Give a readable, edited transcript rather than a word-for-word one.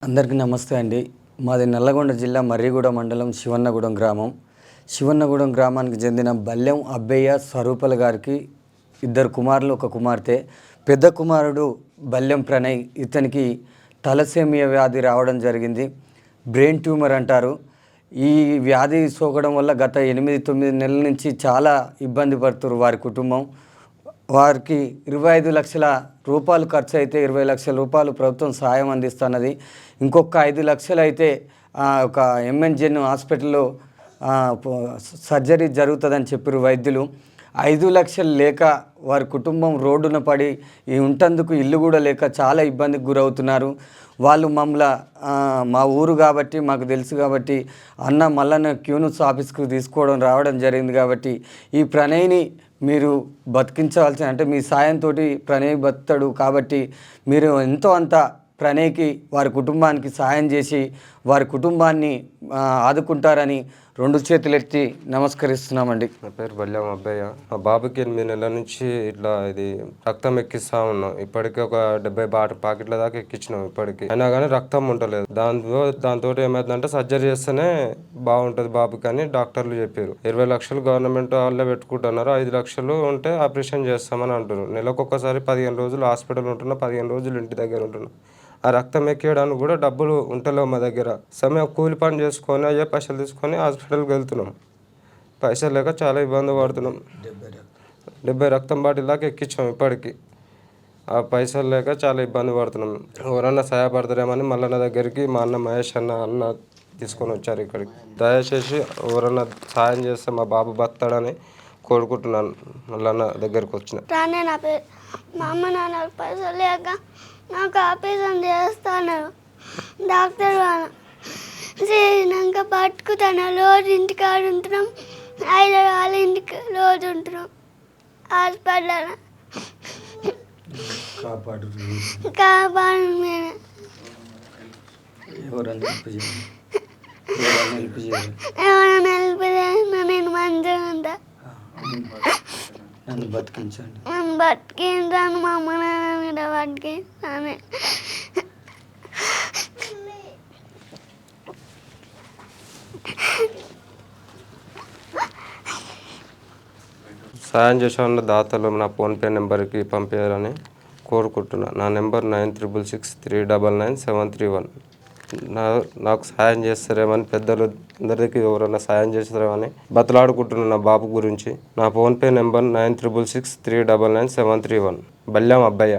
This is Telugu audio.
అందరికీ నమస్తే అండి. మాది నల్లగొండ జిల్లా మర్రిగూడ మండలం శివన్నగూడెం గ్రామం. శివన్నగూడెం గ్రామానికి చెందిన బల్లెం అబ్బయ్య స్వరూపల గారికి ఇద్దరు కుమారులు, ఒక కుమార్తె. పెద్ద కుమారుడు బల్లెం ప్రణయ్, ఇతనికి తలసేమియా వ్యాధి రావడం జరిగింది. బ్రెయిన్ ట్యూమర్ అంటారు. ఈ వ్యాధి సోకడం వల్ల గత 8-9 నెలల నుంచి చాలా ఇబ్బంది పడుతున్నారు వారి కుటుంబం. వారికి 25 లక్షల రూపాయలు ఖర్చు అయితే 20 లక్షల రూపాయలు ప్రభుత్వం సహాయం అందిస్తున్నది. ఇంకొక 5 లక్షలు అయితే ఒక ఎంఎన్జెన్ హాస్పిటల్లో సర్జరీ జరుగుతుందని చెప్పారు వైద్యులు. 5 లక్షలు లేక వారి కుటుంబం రోడ్డున పడి ఉంటందుకు ఇల్లు కూడా లేక చాలా ఇబ్బందికి గురవుతున్నారు. వాళ్ళు మా ఊరు కాబట్టి మాకు తెలుసు కాబట్టి అన్న మల్లన్న క్యూనూస్ ఆఫీస్కు రావడం జరిగింది. కాబట్టి ఈ ప్రణయ్ని మీరు బతికించవలసిన, అంటే మీ సాయంతో ప్రణయ్ బతుకుతాడు కాబట్టి మీరు ఎంతో అంత ప్రణయ్కి వారి కుటుంబానికి సాయం చేసి వారి కుటుంబాన్ని ఆదుకుంటారని 2 చేతులెత్తి నమస్కరిస్తున్నామండి. నా పేరు బల్లెం అబ్బయ్య. మా బాబుకి 8 నెలల నుంచి ఇట్లా రక్తం ఎక్కిస్తా ఉన్నాం. ఇప్పటికీ ఒక 70 పాకెట్ల దాకా ఎక్కించినాం ఇప్పటికి, అయినా కానీ రక్తం ఉండలేదు. దాంతో ఏమైందంటే సర్జరీ చేస్తేనే బాగుంటుంది బాబుకి అని డాక్టర్లు చెప్పారు. 20 లక్షలు గవర్నమెంట్ వాళ్ళే పెట్టుకుంటున్నారు. 5 లక్షలు ఉంటే ఆపరేషన్ చేస్తామని అంటారు. నెలకొకసారి 15 రోజులు హాస్పిటల్ ఉంటున్నా, 15 రోజులు ఇంటి దగ్గర ఉంటున్నా. ఆ రక్తం ఎక్కేయడానికి కూడా డబ్బులు ఉంటలేవు మా దగ్గర. సమయం కూలి పని చేసుకొని అయ్యే పైసలు తీసుకొని హాస్పిటల్కి వెళ్తున్నాం. పైసలు లేక చాలా ఇబ్బంది పడుతున్నాం. 70 రక్తం బాటిల్ దాకా ఎక్కించాం ఇప్పటికి. ఆ పైసలు లేక చాలా ఇబ్బంది పడుతున్నాం. ఎవరన్నా సహాయపడతారేమని మల్లన్న దగ్గరికి మా అన్న మహేష్ అన్న తీసుకొని వచ్చారు ఇక్కడికి. దయచేసి ఎవరన్నా సాయం చేస్తే మా బాబు బతాడని కోరుకుంటున్నాను. మల్లన్న దగ్గరికి వచ్చిన మా అమ్మ నాన్నకు పైసలు లేక నాకు ఆపరేషన్ చేస్తాను. డాక్టర్ చేసినాక పట్టుకుతాను. రోజు ఇంటికాడ ఉంటున్నాం, 5 వాళ్ళ ఇంటికి రోజు ఉంటున్నాం. హాస్పిటల్ కాపాడు నేను. ఎవరైనా హెల్ప్ చేయాలి, నేను మంచిగా ఉంటా. నన్ను బతికించండి. బతికించాను, మా అమ్మ నాన్న మీద బతికించాను. సాయం చేసిన దాతలు నా ఫోన్పే నెంబర్కి పంపించాలని కోరుకుంటున్నా. నా నెంబర్ 9666399731. నాకు సాయం చేస్తారేమని పెద్దలు అందరికీ ఎవరైనా సాయం చేస్తారేమని బతలాడుకుంటున్నాను నా బాబు గురించి. నా ఫోన్పే నెంబర్ 9666399731. బల్లెం అబ్బయ్య.